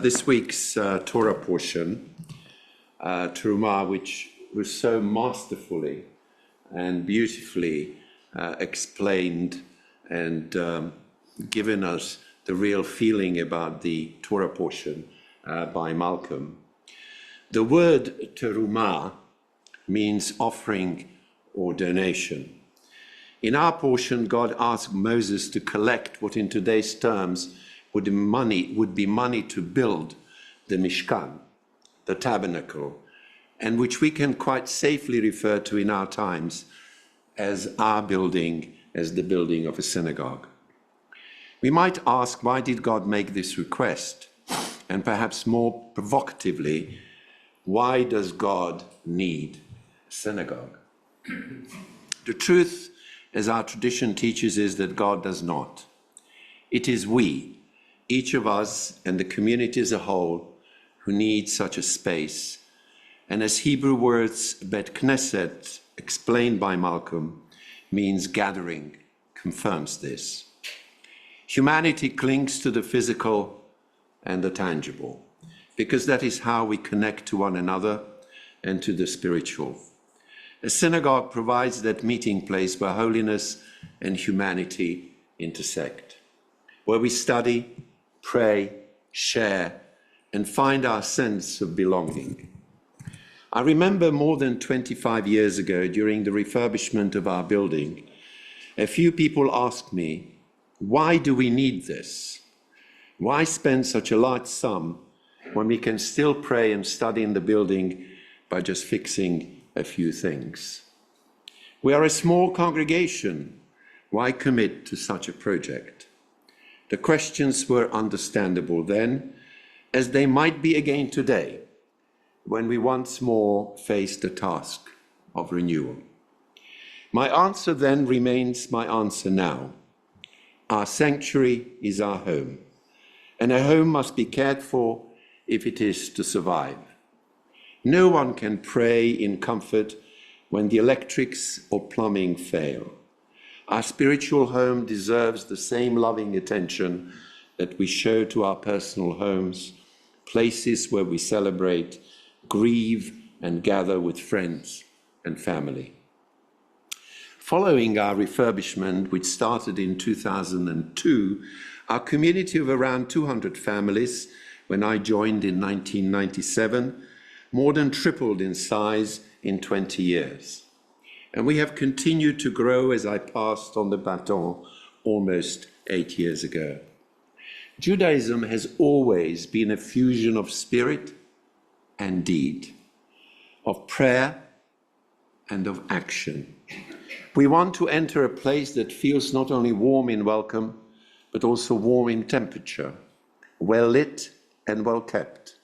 This week's Torah portion, Terumah, which was so masterfully and beautifully explained and given us the real feeling about the Torah portion by Malcolm. The word Terumah means offering or donation. In our portion, God asked Moses to collect what in today's terms would be money to build the Mishkan, the tabernacle, and which we can quite safely refer to in our times as our building, as the building of a synagogue. We might ask, why did God make this request? And perhaps more provocatively, why does God need a synagogue? The truth, as our tradition teaches, is that God does not. It is we, each of us and the community as a whole, who need such a space. And as Hebrew words Bet Knesset, explained by Malcolm, means gathering, confirms this. Humanity clings to the physical and the tangible, because that is how we connect to one another and to the spiritual. A synagogue provides that meeting place where holiness and humanity intersect, where we study, pray, share, and find our sense of belonging. I remember more than 25 years ago, during the refurbishment of our building, a few people asked me, why do we need this? Why spend such a large sum when we can still pray and study in the building by just fixing a few things? We are a small congregation. Why commit to such a project? The questions were understandable then, as they might be again today, when we once more face the task of renewal. My answer then remains my answer now. Our sanctuary is our home, and a home must be cared for if it is to survive. No one can pray in comfort when the electrics or plumbing fail. Our spiritual home deserves the same loving attention that we show to our personal homes, places where we celebrate, grieve, and gather with friends and family. Following our refurbishment, which started in 2002, our community of around 200 families, when I joined in 1997, more than tripled in size in 20 years. And we have continued to grow as I passed on the baton almost 8 years ago. Judaism has always been a fusion of spirit and deed, of prayer and of action. We want to enter a place that feels not only warm in welcome, but also warm in temperature, well lit and well kept,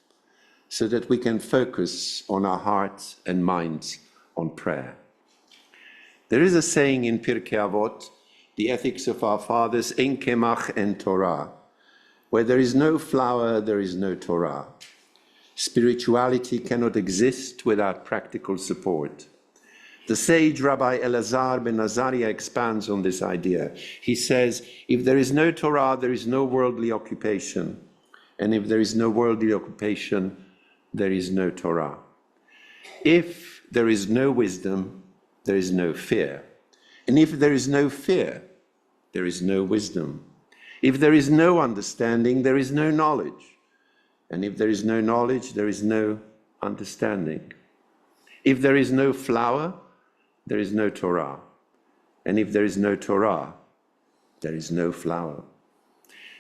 so that we can focus on our hearts and minds on prayer. There is a saying in Pirkei Avot, the ethics of our fathers, En Kemach en Torah, where there is no flower, there is no Torah. Spirituality cannot exist without practical support. The sage Rabbi Elazar ben Azariah expands on this idea. He says, if there is no Torah, there is no worldly occupation. And if there is no worldly occupation, there is no Torah. If there is no wisdom, there is no fear. And if there is no fear, there is no wisdom. If there is no understanding, there is no knowledge. And if there is no knowledge, there is no understanding. If there is no flower, there is no Torah. And if there is no Torah, there is no flower.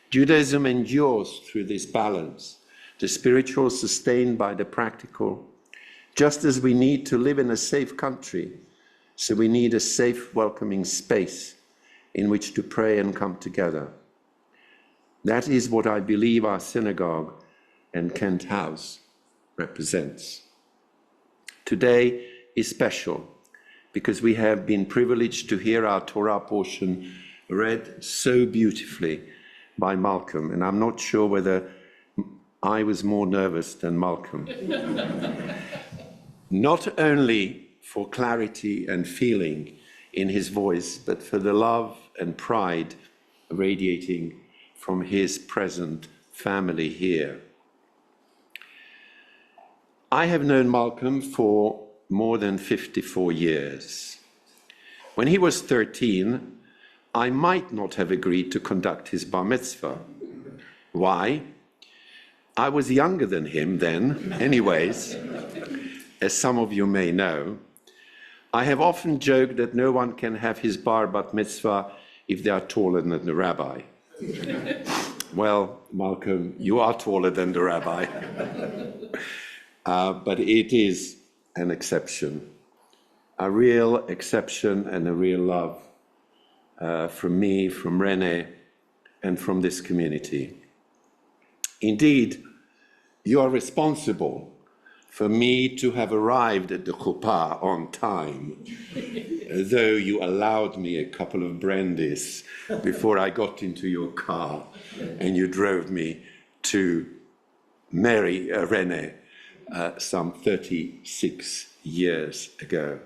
Judaism endures through this balance, the spiritual sustained by the practical. Just as we need to live in a safe country, so we need a safe, welcoming space in which to pray and come together. That is what I believe our synagogue and Kent House represents. Today is special because we have been privileged to hear our Torah portion read so beautifully by Malcolm, and I'm not sure whether I was more nervous than Malcolm. Not only for clarity and feeling in his voice, but for the love and pride radiating from his present family here. I have known Malcolm for more than 54 years. When he was 13, I might not have agreed to conduct his bar mitzvah. Why? I was younger than him then, anyways, as some of you may know. I have often joked that no one can have his bar bat mitzvah if they are taller than the rabbi. Well, Malcolm, you are taller than the rabbi. But it is an exception, a real exception and a real love from me, from René, and from this community. Indeed, you are responsible for me to have arrived at the chuppah on time, though you allowed me a couple of brandies before I got into your car and you drove me to marry René some 36 years ago.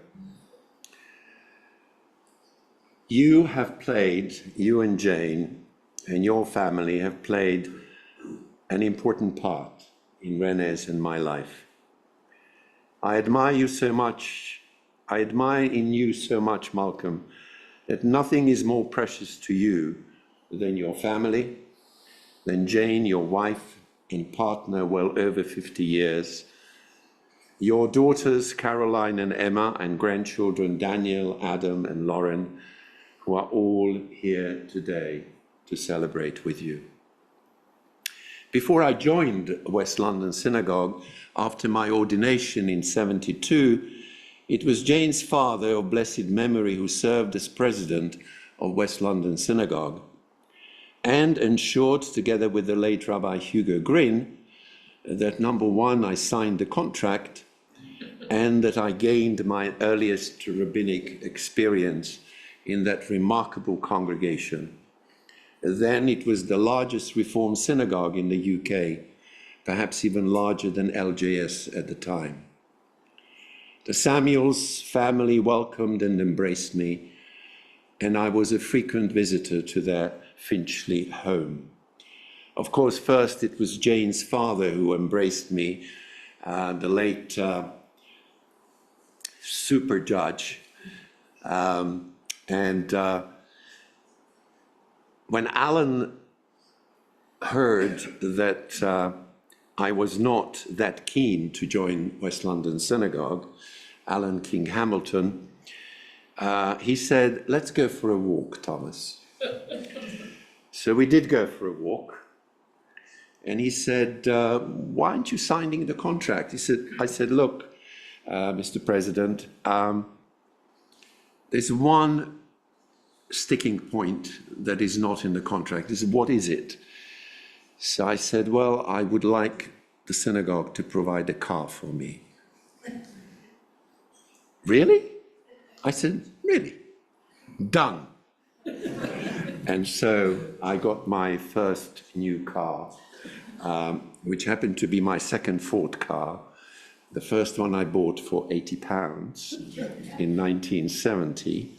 You and Jane and your family have played an important part in René's and my life. I admire you so much, I admire in you so much, Malcolm, that nothing is more precious to you than your family, than Jane, your wife and partner well over 50 years, your daughters, Caroline and Emma, and grandchildren, Daniel, Adam and Lauren, who are all here today to celebrate with you. Before I joined West London Synagogue, after my ordination in 1972, it was Jane's father of blessed memory who served as president of West London Synagogue and ensured, together with the late Rabbi Hugo Gryn, that number one, I signed the contract and that I gained my earliest rabbinic experience in that remarkable congregation. Then it was the largest Reform synagogue in the UK, perhaps even larger than LJS at the time. The Samuels family welcomed and embraced me, and I was a frequent visitor to their Finchley home. Of course, first it was Jane's father who embraced me, the late super judge, when Alan heard that I was not that keen to join West London Synagogue, Alan King Hamilton, he said, "Let's go for a walk, Thomas." So we did go for a walk. And he said, "Why aren't you signing the contract?" I said, "Look, Mr. President, there's one sticking point that is not in the contract. What is it?" So I said, "Well, I would like the synagogue to provide a car for me." "Really?" I said, "Really?" "Done." And so I got my first new car, which happened to be my second Ford car. The first one I bought for £80 in 1970.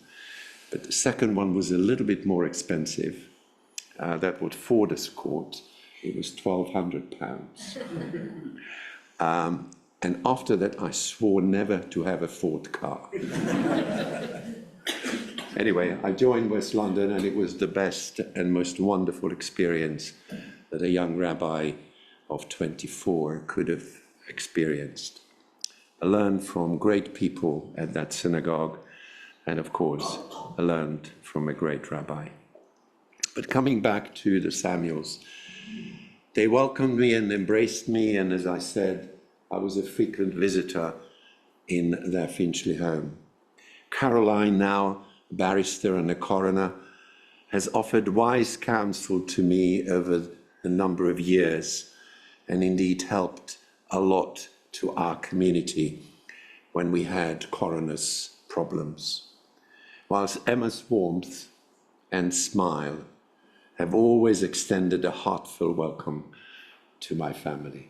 But the second one was a little bit more expensive. That was Ford Escort. It was £1,200. And after that, I swore never to have a Ford car. Anyway, I joined West London, and it was the best and most wonderful experience that a young rabbi of 24 could have experienced. I learned from great people at that synagogue, and of course, I learned from a great rabbi. But coming back to the Samuels, they welcomed me and embraced me, and as I said, I was a frequent visitor in their Finchley home. Caroline, now a barrister and a coroner, has offered wise counsel to me over a number of years, and indeed helped a lot to our community when we had coroners' problems. Whilst Emma's warmth and smile have always extended a heartfelt welcome to my family.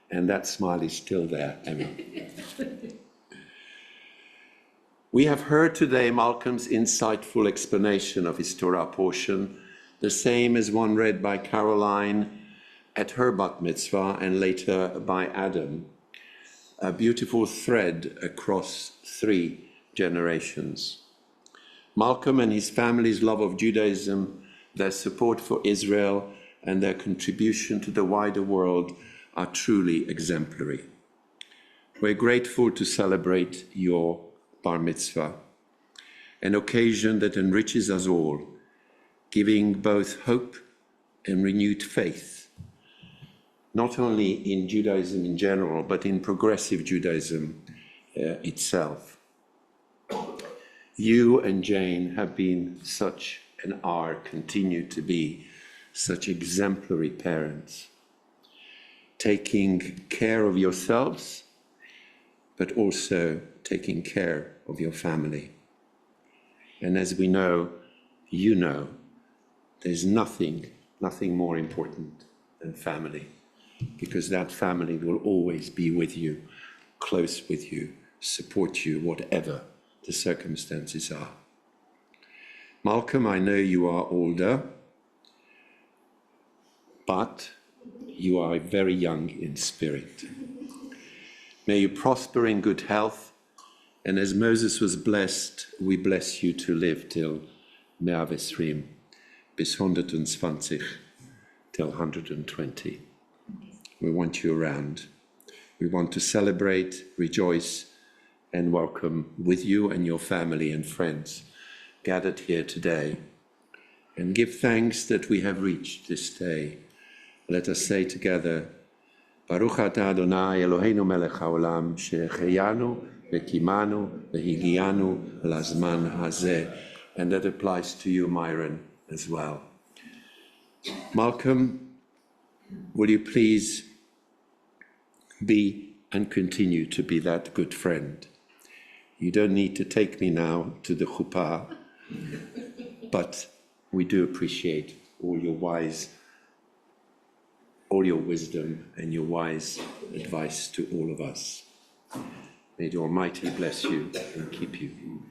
And that smile is still there, Emma. We have heard today Malcolm's insightful explanation of his Torah portion, the same as one read by Caroline at her bat mitzvah and later by Adam. a beautiful thread across 3 generations. Malcolm and his family's love of Judaism, their support for Israel, and their contribution to the wider world are truly exemplary. We're grateful to celebrate your Bar Mitzvah, an occasion that enriches us all, giving both hope and renewed faith, not only in Judaism in general, but in progressive Judaism itself. You and Jane have been such and are, continue to be, such exemplary parents, taking care of yourselves, but also taking care of your family. And as we know, you know, there's nothing more important than family, because that family will always be with you, close with you, support you, whatever the circumstances are. Malcolm, I know you are older, but you are very young in spirit. May you prosper in good health, and as Moses was blessed, we bless you to live till 120, bis 120, till 120. We want you around. We want to celebrate, rejoice, and welcome with you and your family and friends gathered here today, and give thanks that we have reached this day. Let us say together, Baruch atah Adonai Eloheinu melech haolam, shehecheyanu v'kimanu v'higianu lazman hazeh. And that applies to you, Myron, as well. Malcolm, will you please be and continue to be that good friend? You don't need to take me now to the chuppah, but we do appreciate all your wisdom and your wise advice to all of us. May the Almighty bless you and keep you.